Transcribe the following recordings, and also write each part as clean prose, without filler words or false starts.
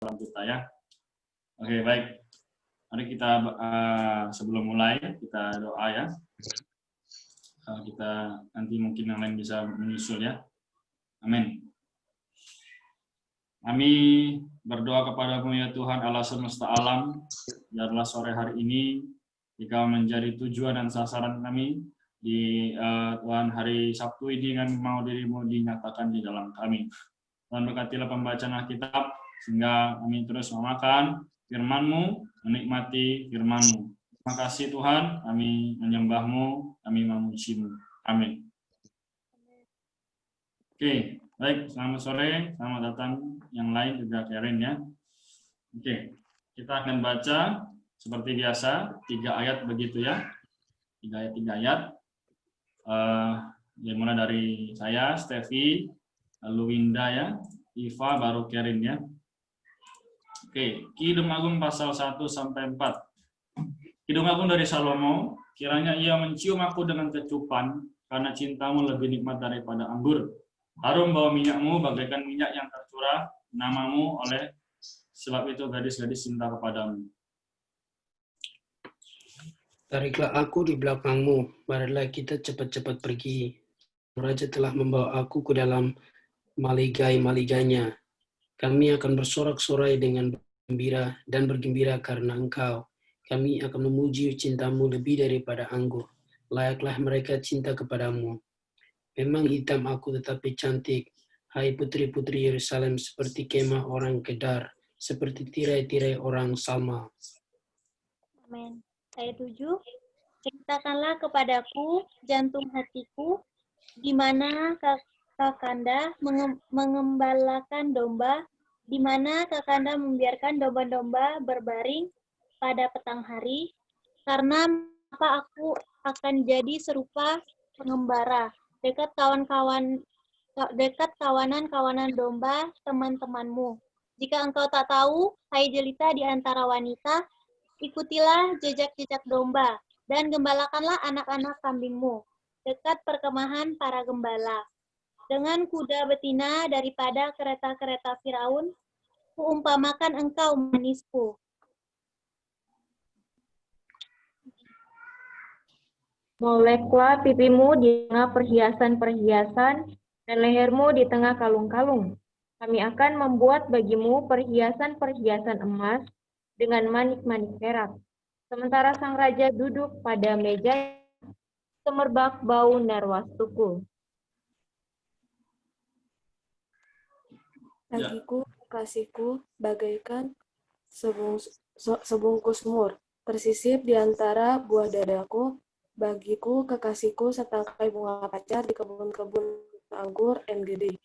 dalam kita ya. Oke, baik. Mari kita sebelum mulai kita doa ya. Kita nanti mungkin yang lain bisa menyusul ya. Amin. Kami berdoa kepadamu ya Tuhan Allah semesta alam, biarlah sore hari ini Engkau menjadi tujuan dan sasaran kami di Tuhan hari Sabtu ini dengan mau dirimu dinyatakan di dalam kami. Tuhan berkatilah pembacaan Alkitab sehingga kami terus memakan firman-Mu, menikmati firman-Mu. Terima kasih Tuhan, kami menyembah-Mu, kami memuji-Mu. Amin. Oke, baik, selamat sore, selamat datang yang lain juga Karen ya. Oke, kita akan baca seperti biasa 3 ayat begitu ya. 3 ayat. Mulai dari saya, Stevi, lalu Winda ya, Iva, baru Karen ya. Oke, Kidung Agung pasal 1 sampai 4. Kidung Agung dari Salomo, kiranya ia mencium aku dengan kecupan, karena cintamu lebih nikmat daripada anggur. Harum bau minyakmu bagaikan minyak yang tercurah, namamu oleh sebab itu gadis-gadis cinta kepadamu. Tariklah aku di belakangmu, marilah kita cepat-cepat pergi. Raja telah membawa aku ke dalam maligai-maligainya. Kami akan bersorak-sorai dengan gembira dan bergembira karena Engkau. Kami akan memuji cintamu lebih daripada anggur. Layaklah mereka cinta kepadamu. Memang hitam aku tetapi cantik. Hai putri-putri Yerusalem, seperti kemah orang Kedar, seperti tirai-tirai orang Salma. Amin. Ayat 7. Ceritakanlah kepadaku jantung hatiku, di mana Kakanda mengembalakan domba, di mana Kakanda membiarkan domba-domba berbaring pada petang hari, karena maka aku akan jadi serupa pengembara dekat kawanan-kawanan domba teman-temanmu. Jika engkau tak tahu, hai jelita di antara wanita, ikutilah jejak-jejak domba, dan gembalakanlah anak-anak kambingmu dekat perkemahan para gembala. Dengan kuda betina daripada kereta-kereta Firaun, kuumpamakan engkau manisku. Moleklah pipimu di tengah perhiasan-perhiasan dan lehermu di tengah kalung-kalung. Kami akan membuat bagimu perhiasan-perhiasan emas dengan manik-manik perak. Sementara sang raja duduk pada meja semerbak bau narwastuku. Bagiku, kasihku, bagaikan sebungkus mur, tersisip di antara buah dadaku. Bagiku, kekasihku, setangkai bunga pacar di kebun-kebun anggur NGD.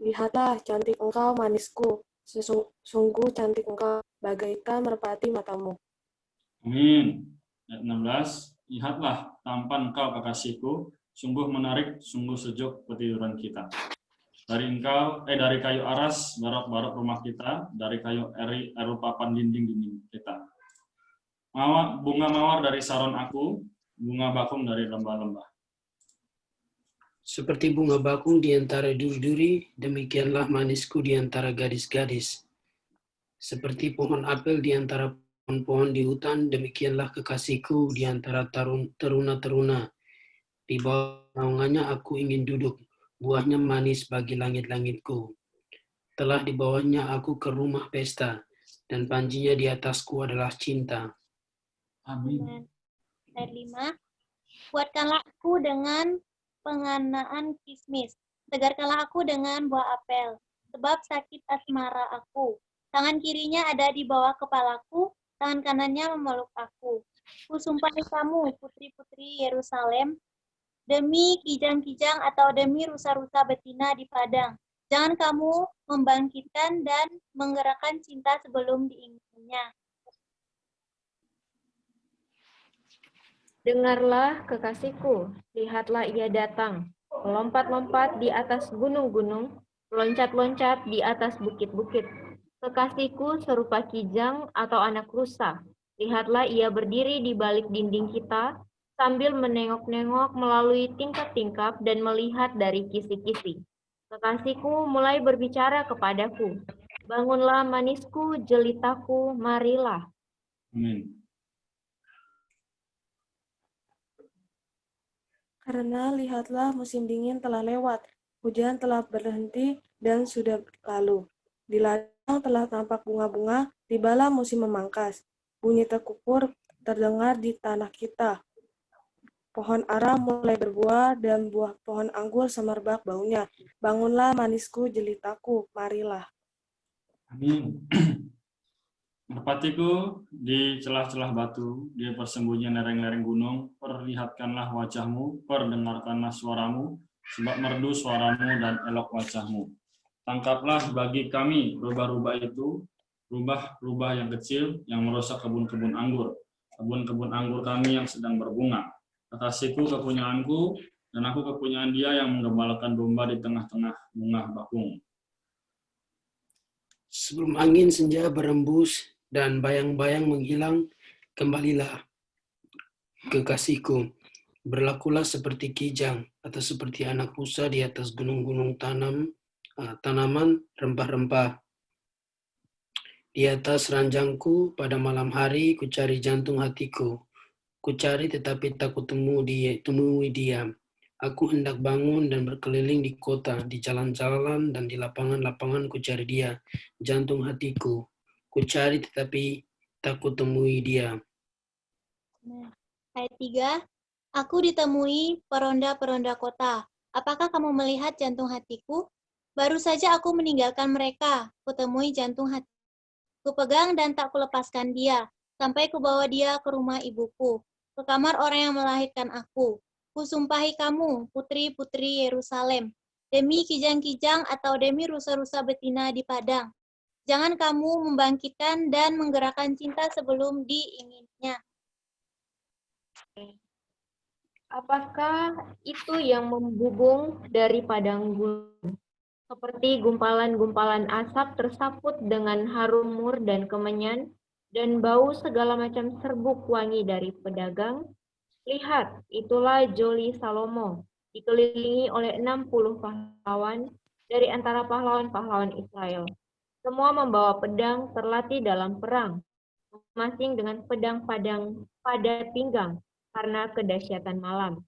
Lihatlah, cantik engkau, manisku. Sungguh cantik engkau, bagaikan merpati matamu. Amin. Ayat 16. Lihatlah, tampan engkau kekasihku, sungguh menarik, sungguh sejuk petiduran kita. Dari kayu aras, barok-barok rumah kita, dari kayu eri, papan dinding-dinding kita. Bunga mawar dari saron aku, bunga bakung dari lembah-lembah. Seperti bunga bakung di antara duri-duri, demikianlah manisku di antara gadis-gadis. Seperti pohon apel di antara pohon-pohon di hutan, demikianlah kekasihku di antara teruna-teruna. Di bawah naungannya aku ingin duduk, buahnya manis bagi langit-langitku. Telah dibawanya aku ke rumah pesta, dan panjinya di atasku adalah cinta. Amin. Ayat 5. Buatkanlah aku dengan penganaan kismis, segarkanlah aku dengan buah apel, sebab sakit asmara aku. Tangan kirinya ada di bawah kepalaku, tangan kanannya memeluk aku. Kusumpahi kamu, putri-putri Yerusalem, demi kijang-kijang atau demi rusa-rusa betina di padang. Jangan kamu membangkitkan dan menggerakkan cinta sebelum diingininya. Dengarlah kekasihku, lihatlah ia datang, melompat-lompat di atas gunung-gunung, loncat-loncat di atas bukit-bukit. Kekasihku serupa kijang atau anak rusa. Lihatlah ia berdiri di balik dinding kita, sambil menengok-nengok melalui tingkap-tingkap dan melihat dari kisi-kisi. Kekasihku mulai berbicara kepadaku. Bangunlah manisku, jelitaku, marilah. Amin. Karena lihatlah musim dingin telah lewat, hujan telah berhenti dan sudah lalu. Di ladang telah tampak bunga-bunga, tibalah musim memangkas. Bunyi terkukur terdengar di tanah kita. Pohon ara mulai berbuah dan buah pohon anggur semerbak baunya. Bangunlah manisku, jelitaku, marilah. Amin. Merpatiku di celah-celah batu, di persembunyian lereng-lereng gunung, perlihatkanlah wajahmu, perdengarkanlah suaramu, sebab merdu suaramu dan elok wajahmu. Tangkaplah bagi kami rubah-rubah itu, rubah-rubah yang kecil yang merusak kebun-kebun anggur kami yang sedang berbunga. Kekasihku kepunyaanku, dan aku kepunyaan dia yang menggembalakan domba di tengah-tengah bunga bakung. Sebelum angin senja berembus dan bayang-bayang menghilang, kembalilah kekasihku. Berlakulah seperti kijang atau seperti anak rusa di atas gunung-gunung tanaman rempah-rempah. Di atas ranjangku pada malam hari kucari jantung hatiku. Kucari tetapi tak kutemui dia. Aku hendak bangun dan berkeliling di kota, di jalan-jalan dan di lapangan-lapangan kucari dia, jantung hatiku. Kucari tetapi tak kutemui dia. Ayat 3, aku ditemui peronda-peronda kota. Apakah kamu melihat jantung hatiku? Baru saja aku meninggalkan mereka. Kutemui jantung hatiku. Kupegang dan tak kulepaskan dia, sampai kubawa dia ke rumah ibuku, ke kamar orang yang melahirkan aku. Kusumpahi kamu, putri-putri Yerusalem, demi kijang-kijang atau demi rusa-rusa betina di padang. Jangan kamu membangkitkan dan menggerakkan cinta sebelum diinginnya. Apakah itu yang membubung dari padang gunung? Seperti gumpalan-gumpalan asap tersaput dengan harum mur dan kemenyan, dan bau segala macam serbuk wangi dari pedagang. Lihat, itulah Joli Salomo, dikelilingi oleh 60 pahlawan dari antara pahlawan-pahlawan Israel. Semua membawa pedang terlatih dalam perang, masing dengan pedang pada pinggang karena kedahsyatan malam.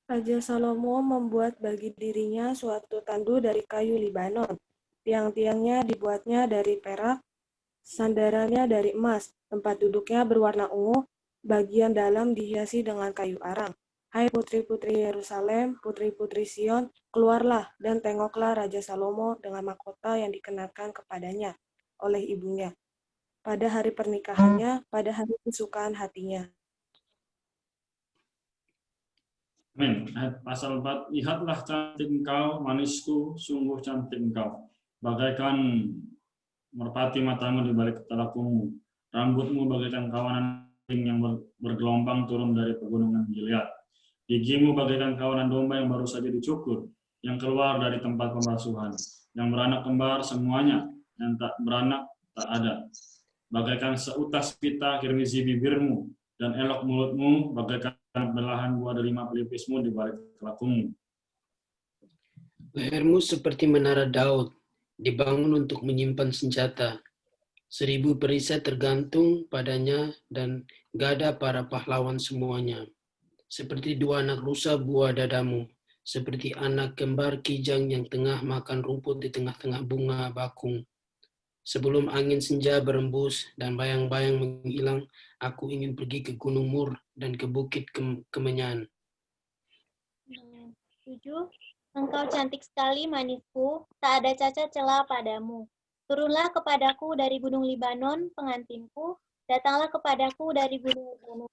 Raja Salomo membuat bagi dirinya suatu tandu dari kayu Libanon. Tiang-tiangnya dibuatnya dari perak, sandarannya dari emas, tempat duduknya berwarna ungu, bagian dalam dihiasi dengan kayu arang. Hai putri-putri Yerusalem, putri-putri Sion, keluarlah dan tengoklah Raja Salomo dengan mahkota yang dikenakan kepadanya oleh ibunya. Pada hari pernikahannya, pada hari kesukaan hatinya. Amin. Ayat pasal 4, lihatlah cantik engkau, manisku, sungguh cantik engkau. Bagaikan merpati matamu di balik telakumu, rambutmu bagaikan kawanan yang bergelombang turun dari pegunungan Gilead. Gigimu bagaikan kawanan domba yang baru saja dicukur, yang keluar dari tempat pembasuhan, yang beranak kembar semuanya, yang tak beranak tak ada. Bagaikan seutas pita kirmizi bibirmu, dan elok mulutmu bagaikan belahan buah delima pelipismu di balik telakumu. Lehermu seperti menara Daud, dibangun untuk menyimpan senjata. 1000 perisai tergantung padanya dan gada para pahlawan semuanya. Seperti 2 anak rusa buah dadamu, seperti anak kembar kijang yang tengah makan rumput di tengah-tengah bunga bakung. Sebelum angin senja berembus dan bayang-bayang menghilang, aku ingin pergi ke Gunung Mur dan ke Bukit Kemenyan. 7. Engkau cantik sekali, manisku, tak ada cacat celah padamu. Turunlah kepadaku dari gunung Libanon, pengantinku, datanglah kepadaku dari gunung Libanon.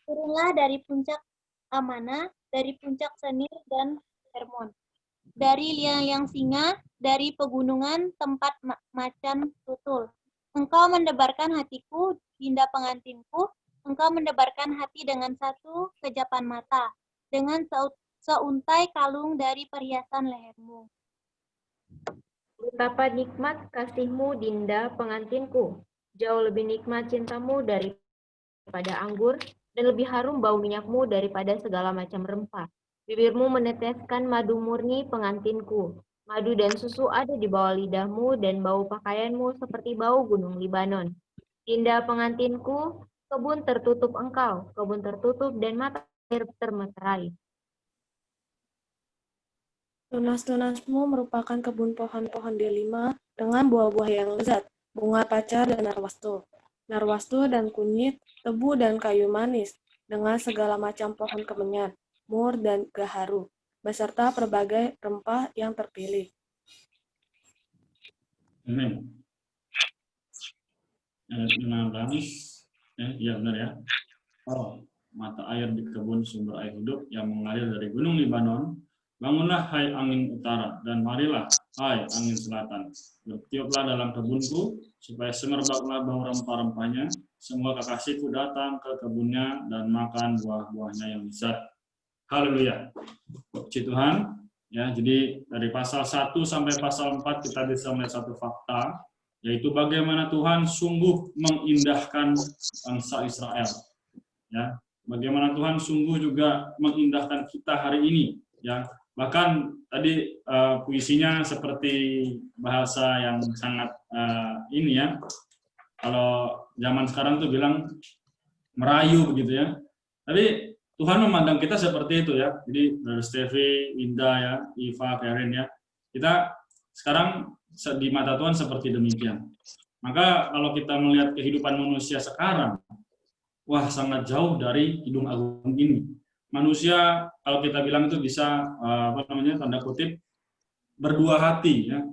Turunlah dari puncak Amana, dari puncak Senir dan Hermon, dari liang singa, dari pegunungan tempat macan tutul. Engkau mendebarkan hatiku, dinda pengantinku, engkau mendebarkan hati dengan satu kejapan mata, dengan seuntai kalung dari perhiasan lehermu. Betapa nikmat kasihmu, dinda pengantinku. Jauh lebih nikmat cintamu daripada anggur, dan lebih harum bau minyakmu daripada segala macam rempah. Bibirmu meneteskan madu murni, pengantinku. Madu dan susu ada di bawah lidahmu, dan bau pakaianmu seperti bau gunung Libanon. Dinda pengantinku, kebun tertutup engkau, kebun tertutup dan mata air termeterai. Tunas-tunasmu merupakan kebun pohon-pohon delima dengan buah-buah yang lezat, bunga pacar dan narwastu dan kunyit, tebu dan kayu manis, dengan segala macam pohon kemenyan, mur dan gaharu, beserta berbagai rempah yang terpilih. Amin. Ayat 16. Iya benar ya. Oh, mata air di kebun sumber air hidup yang mengalir dari gunung Libanon. Bangunlah hai angin utara, dan marilah hai angin selatan. Bertiuplah dalam kebunku, supaya semerbaklah bau rempah-rempahnya. Semua kekasihku datang ke kebunnya dan makan buah-buahnya yang lezat. Haleluya. Puji Tuhan. Ya, jadi dari pasal 1 sampai pasal 4 kita bisa melihat satu fakta, yaitu bagaimana Tuhan sungguh mengindahkan bangsa Israel. Ya, bagaimana Tuhan sungguh juga mengindahkan kita hari ini. Ya, bahkan tadi puisinya seperti bahasa yang sangat ini ya. Kalau zaman sekarang tuh bilang merayu begitu ya. Tapi Tuhan memandang kita seperti itu ya. Jadi dari Stevi, Indah ya, Iva, Karen ya. Kita sekarang di mata Tuhan seperti demikian. Maka kalau kita melihat kehidupan manusia sekarang, wah sangat jauh dari Kidung Agung ini. Manusia kalau kita bilang itu bisa tanda kutip berdua hati ya.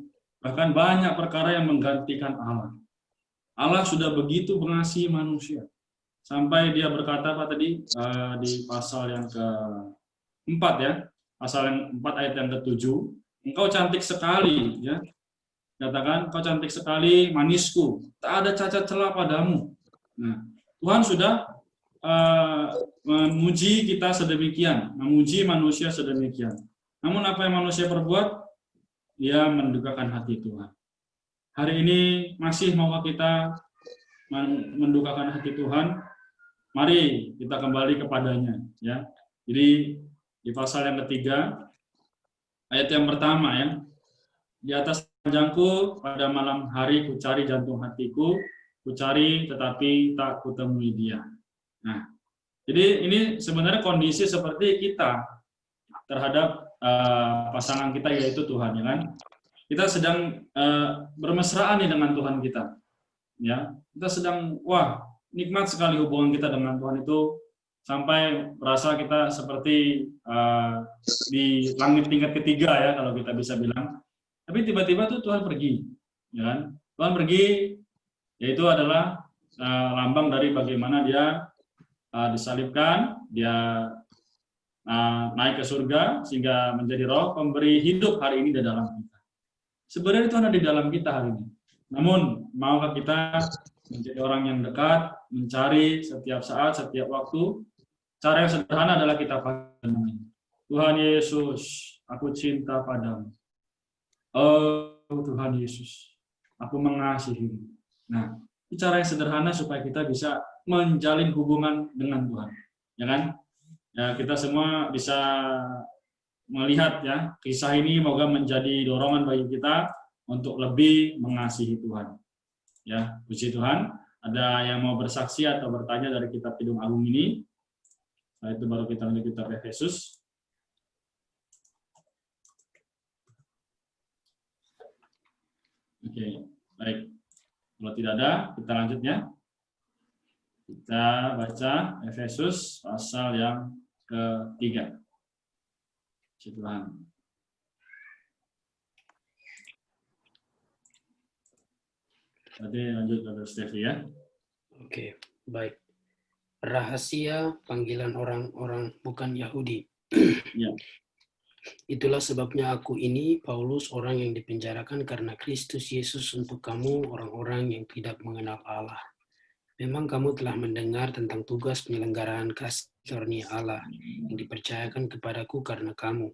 Bahkan banyak perkara yang menggantikan Allah. Allah sudah begitu mengasihi manusia. Sampai dia berkata apa tadi di pasal yang ke-4 ya. Pasal yang 4 ayat yang ke-7, engkau cantik sekali ya. Katakan, engkau cantik sekali, manisku, tak ada cacat celah padamu. Nah, Tuhan sudah memuji kita sedemikian, memuji manusia sedemikian. Namun apa yang manusia perbuat? Dia mendukakan hati Tuhan. Hari ini masih maukah kita mendukakan hati Tuhan? Mari kita kembali kepadanya. Ya. Jadi di pasal yang ketiga, ayat yang pertama ya, di atas ranjangku pada malam hari kucari jantung hatiku, kucari tetapi tak kutemui dia. Nah, jadi ini sebenarnya kondisi seperti kita terhadap pasangan kita yaitu Tuhan, ya kan? Kita sedang bermesraan nih dengan Tuhan kita, ya. Kita sedang nikmat sekali hubungan kita dengan Tuhan itu sampai merasa kita seperti di langit tingkat ketiga ya kalau kita bisa bilang. Tapi tiba-tiba tuh Tuhan pergi, ya kan? Tuhan pergi, yaitu adalah lambang dari bagaimana dia disalibkan, dia naik ke surga sehingga menjadi roh pemberi hidup hari ini di dalam kita. Sebenarnya Tuhan ada di dalam kita hari ini. Namun maukah kita menjadi orang yang dekat, mencari setiap saat, setiap waktu? Cara yang sederhana adalah kita panggil. Tuhan Yesus, aku cinta padamu. Oh Tuhan Yesus, aku mengasihimu. Nah, itu cara yang sederhana supaya kita bisa menjalin hubungan dengan Tuhan, ya kan? Ya, kita semua bisa melihat ya kisah ini moga menjadi dorongan bagi kita untuk lebih mengasihi Tuhan. Ya, puji Tuhan. Ada yang mau bersaksi atau bertanya dari kitab Kidung Agung ini? Setelah itu baru kita lanjut kitab Efesus. Oke, baik. Kalau tidak ada, kita lanjut ya. Kita baca Efesus pasal yang ke-3. Puji Tuhan. Tadi lanjut ke Stevi ya. Oke, baik. Rahasia panggilan orang-orang bukan Yahudi. Ya. Itulah sebabnya aku ini, Paulus, orang yang dipenjarakan karena Kristus Yesus untuk kamu, orang-orang yang tidak mengenal Allah. Memang kamu telah mendengar tentang tugas penyelenggaraan kasih karunia Allah yang dipercayakan kepadaku karena kamu.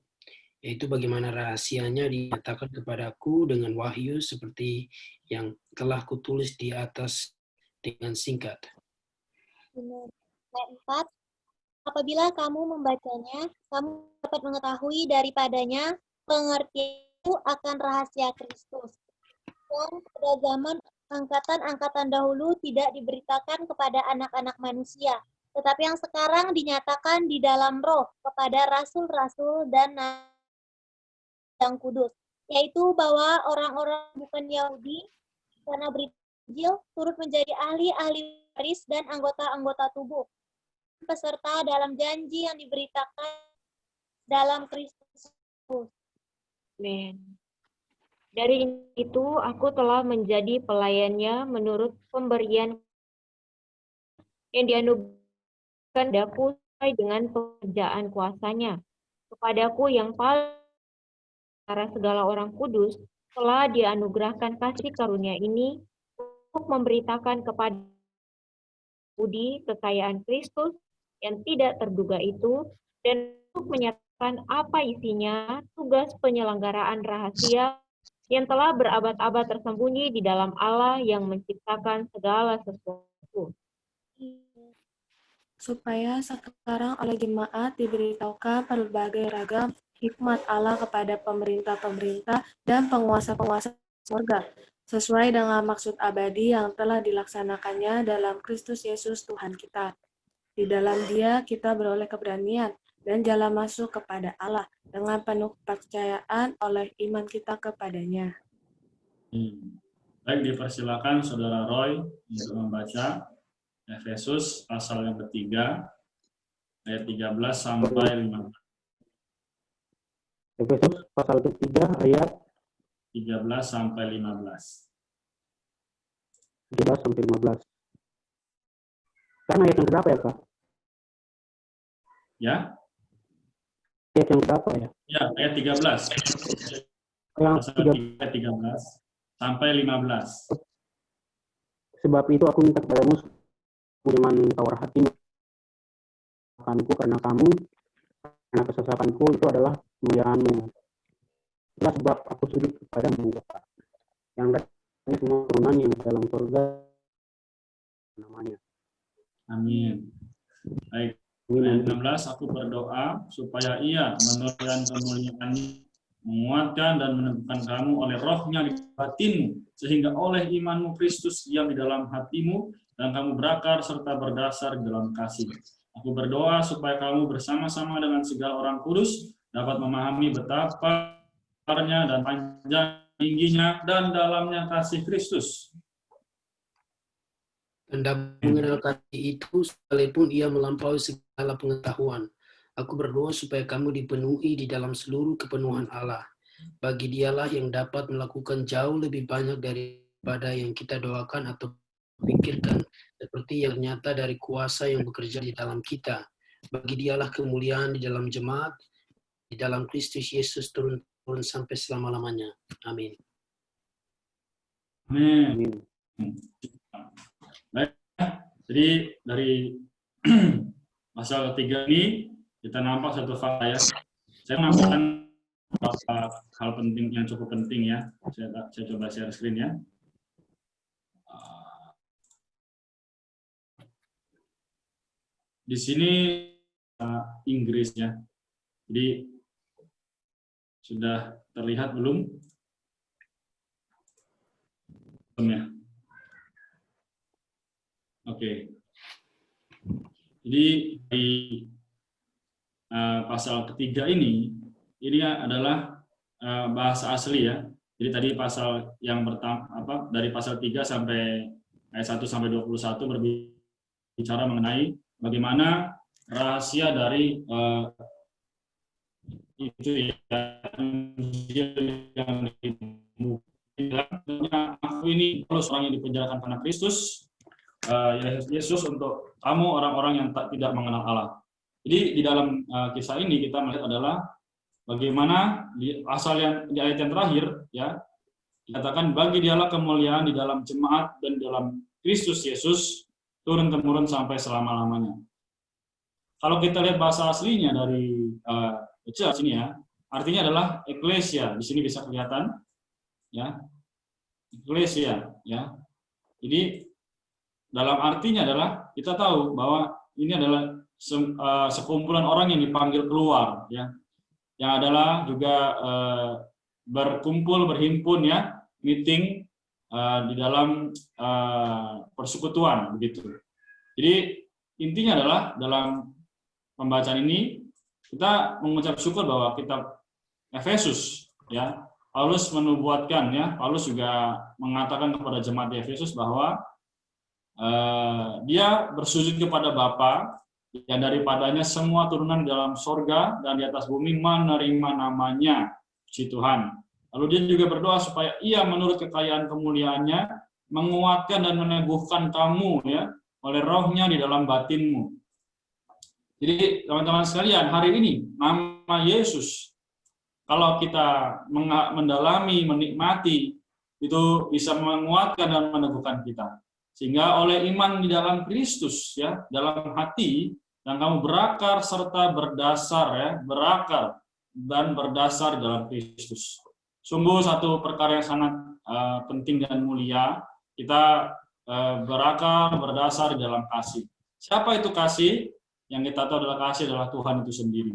Yaitu bagaimana rahasianya dinyatakan kepadaku dengan wahyu seperti yang telah kutulis di atas dengan singkat. Benar. Ayat 4. Apabila kamu membacanya, kamu dapat mengetahui daripadanya pengertian itu akan rahasia Kristus yang pada zaman angkatan-angkatan dahulu tidak diberitakan kepada anak-anak manusia, tetapi yang sekarang dinyatakan di dalam roh kepada rasul-rasul dan yang kudus, yaitu bahwa orang-orang bukan Yahudi karena berita Injil turut menjadi ahli-ahli waris dan anggota-anggota tubuh, peserta dalam janji yang diberitakan dalam Kristus. Amin. Dari itu, aku telah menjadi pelayannya menurut pemberian yang dianugerahkan padaku sesuai dengan pekerjaan kuasanya. Kepadaku yang paling antara segala orang kudus telah dianugerahkan kasih karunia ini untuk memberitakan kepada budi kekayaan Kristus yang tidak terduga itu, dan untuk menyatakan apa isinya tugas penyelenggaraan rahasia yang telah berabad-abad tersembunyi di dalam Allah yang menciptakan segala sesuatu. Supaya sekarang oleh jemaat diberitahukan berbagai ragam hikmat Allah kepada pemerintah-pemerintah dan penguasa-penguasa surga, sesuai dengan maksud abadi yang telah dilaksanakannya dalam Kristus Yesus Tuhan kita. Di dalam Dia kita beroleh keberanian dan jalan masuk kepada Allah dengan penuh kepercayaan oleh iman kita kepadanya. Baik, dipersilakan Saudara Roy untuk membaca Efesus pasal yang ketiga, ayat 13 sampai 15. Efesus pasal ketiga ayat 13 sampai 15. 13 sampai 15. Karena ayat yang berapa ya, Kak? Ya? Ayat yang berapa ya? Ya, ayat 13. Yang Pasal 3. 13 sampai 15. Sebab itu aku minta kepadamu dengan tawar hati akanku karena kamu, karena kesesakanku itu adalah kemuliaanmu. Itulah sebab aku sujud kepadamu, Bapa, yang datangnya semua turunan yang dalam surga namanya. Amin. Baik. Amin. Ayat 16, aku berdoa supaya ia menurunkan kemuliaan-Nya, menguatkan dan meneguhkan kamu oleh rohnya di batinmu, sehingga oleh imanmu Kristus diam di dalam hatimu, dan kamu berakar serta berdasar dalam kasih. Aku berdoa supaya kamu bersama-sama dengan segala orang kudus dapat memahami betapa besarnya dan panjang tingginya dan dalamnya kasih Kristus. Dan dapat mengenal kasih itu sekalipun ia melampaui segala pengetahuan. Aku berdoa supaya kamu dipenuhi di dalam seluruh kepenuhan Allah. Bagi Dialah yang dapat melakukan jauh lebih banyak daripada yang kita doakan atau pikirkan, seperti yang nyata dari kuasa yang bekerja di dalam kita. Bagi Dialah kemuliaan di dalam jemaat, di dalam Kristus Yesus turun sampai selama-lamanya. Amin. Amin. Baik, jadi dari pasal ketiga ini kita nampak satu fakta ya. Saya menampilkan beberapa hal penting yang cukup penting ya. Saya coba share screen ya. Di sini Inggris ya. Jadi sudah terlihat belum? Belum ya. Oke. Jadi di pasal ketiga ini adalah bahasa asli ya. Jadi tadi pasal yang pertama dari pasal 3 sampai ayat 1 sampai 21 berbicara mengenai bagaimana rahasia dari itu yang aku ini kalau orang yang dipenjarakan karena Kristus, Yesus untuk kamu orang-orang yang tidak mengenal Allah. Jadi di dalam kisah ini kita melihat adalah bagaimana di ayat yang terakhir ya dikatakan bagi Dialah kemuliaan di dalam jemaat dan dalam Kristus Yesus turun temurun sampai selama-lamanya. Kalau kita lihat bahasa aslinya dari church ini ya, artinya adalah eklesia. Di sini bisa kelihatan ya. Eklesia ya. Jadi dalam artinya adalah kita tahu bahwa ini adalah sekumpulan orang yang dipanggil keluar ya. Yang adalah juga berkumpul, berhimpun ya, meeting di dalam persekutuan begitu. Jadi intinya adalah dalam pembacaan ini kita mengucap syukur bahwa kitab Efesus ya, Paulus menubuatkan ya, Paulus juga mengatakan kepada jemaat di Efesus bahwa dia bersujud kepada Bapa yang daripadanya semua turunan di dalam sorga dan di atas bumi menerima namanya, puji Tuhan. Lalu dia juga berdoa supaya ia menurut kekayaan kemuliaannya menguatkan dan meneguhkan kamu ya oleh rohnya di dalam batinmu. Jadi teman-teman sekalian, hari ini nama Yesus kalau kita mendalami, menikmati, itu bisa menguatkan dan meneguhkan kita. Sehingga oleh iman di dalam Kristus ya, dalam hati, dan kamu berakar serta berdasar ya, berakar dan berdasar di dalam Kristus. Sungguh satu perkara yang sangat penting dan mulia, kita berakar, berdasar di dalam kasih. Siapa itu kasih? Yang kita tahu adalah kasih adalah Tuhan itu sendiri.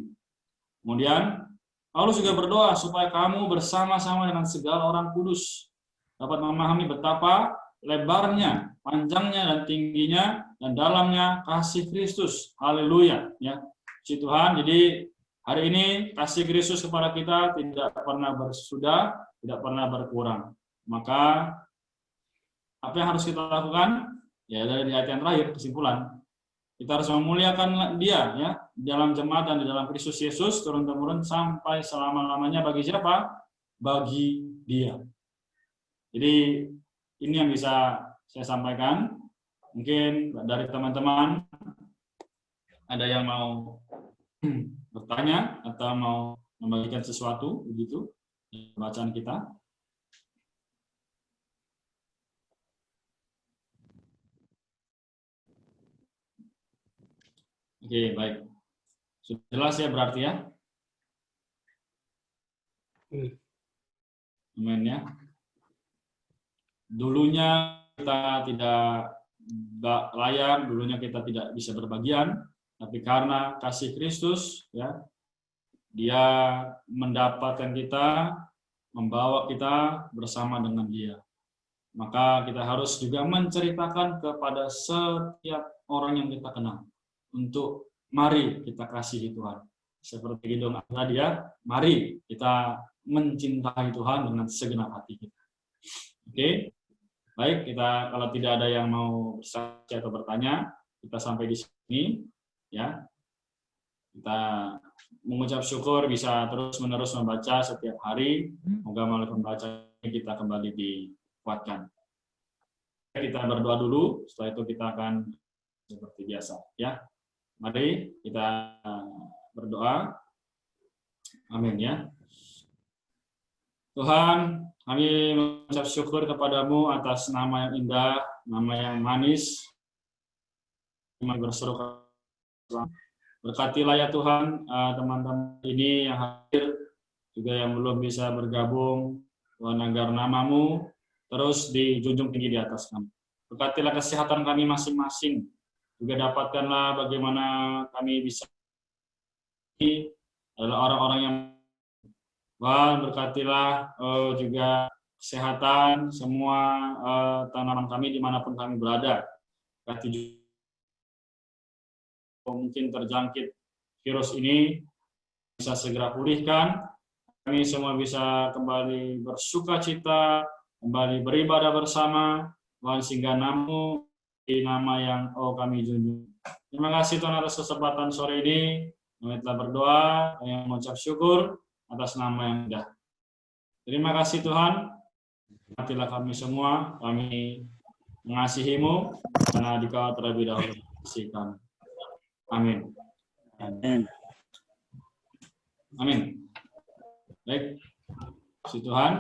Kemudian, Paulus juga berdoa supaya kamu bersama-sama dengan segala orang kudus dapat memahami betapa lebarnya, panjangnya, dan tingginya, dan dalamnya kasih Kristus. Haleluya. Ya, puji Tuhan. Jadi hari ini kasih Kristus kepada kita tidak pernah bersudah, tidak pernah berkurang. Maka apa yang harus kita lakukan? Ya dari ayat yang terakhir kesimpulan. Kita harus memuliakan Dia ya dalam jemaat dan di dalam Kristus Yesus turun-temurun sampai selama-lamanya. Bagi siapa? Bagi Dia. Jadi ini yang bisa saya sampaikan. Mungkin dari teman-teman ada yang mau bertanya atau mau membagikan sesuatu begitu di bacaan kita. Oke, baik. Sudah jelas ya berarti ya? Amin ya. Dulunya kita tidak layak, dulunya kita tidak bisa berbagian, tapi karena kasih Kristus ya, Dia mendapatkan kita, membawa kita bersama dengan Dia. Maka kita harus juga menceritakan kepada setiap orang yang kita kenal untuk mari kita kasihi Tuhan. Seperti Gideon tadi ya, mari kita mencintai Tuhan dengan segenap hati kita. Oke. Baik, kita kalau tidak ada yang mau bersaksi atau bertanya, kita sampai di sini ya. Kita mengucap syukur bisa terus-menerus membaca setiap hari. Semoga melalui pembacaan kita kembali dikuatkan. Kita berdoa dulu, setelah itu kita akan seperti biasa ya. Mari kita berdoa. Amin ya. Tuhan, kami mengucap syukur kepadamu atas nama yang indah, nama yang manis. Kami berseru, berkatilah ya Tuhan teman-teman ini yang hadir, juga yang belum bisa bergabung, Tuhan agar namamu terus dijunjung tinggi di atas kami. Berkatilah kesehatan kami masing-masing, juga dapatkanlah bagaimana kami bisa adalah orang-orang yang Tuhan berkatilah juga kesehatan semua tanaman kami dimanapun kami berada. Berkati mungkin terjangkit virus ini bisa segera pulihkan. Kami semua bisa kembali bersukacita, kembali beribadah bersama Tuhan sehingga namamu di nama yang kami junjung. Terima kasih Tuhan atas kesempatan sore ini. Kami telah berdoa, kami mengucap syukur atas nama yang indah. Terima kasih Tuhan. Berkatilah kami semua, kami mengasihi-Mu karena Dikau terlebih dahulu mengasihi kami. Amin. Amin. Amin. Baik, puji Tuhan.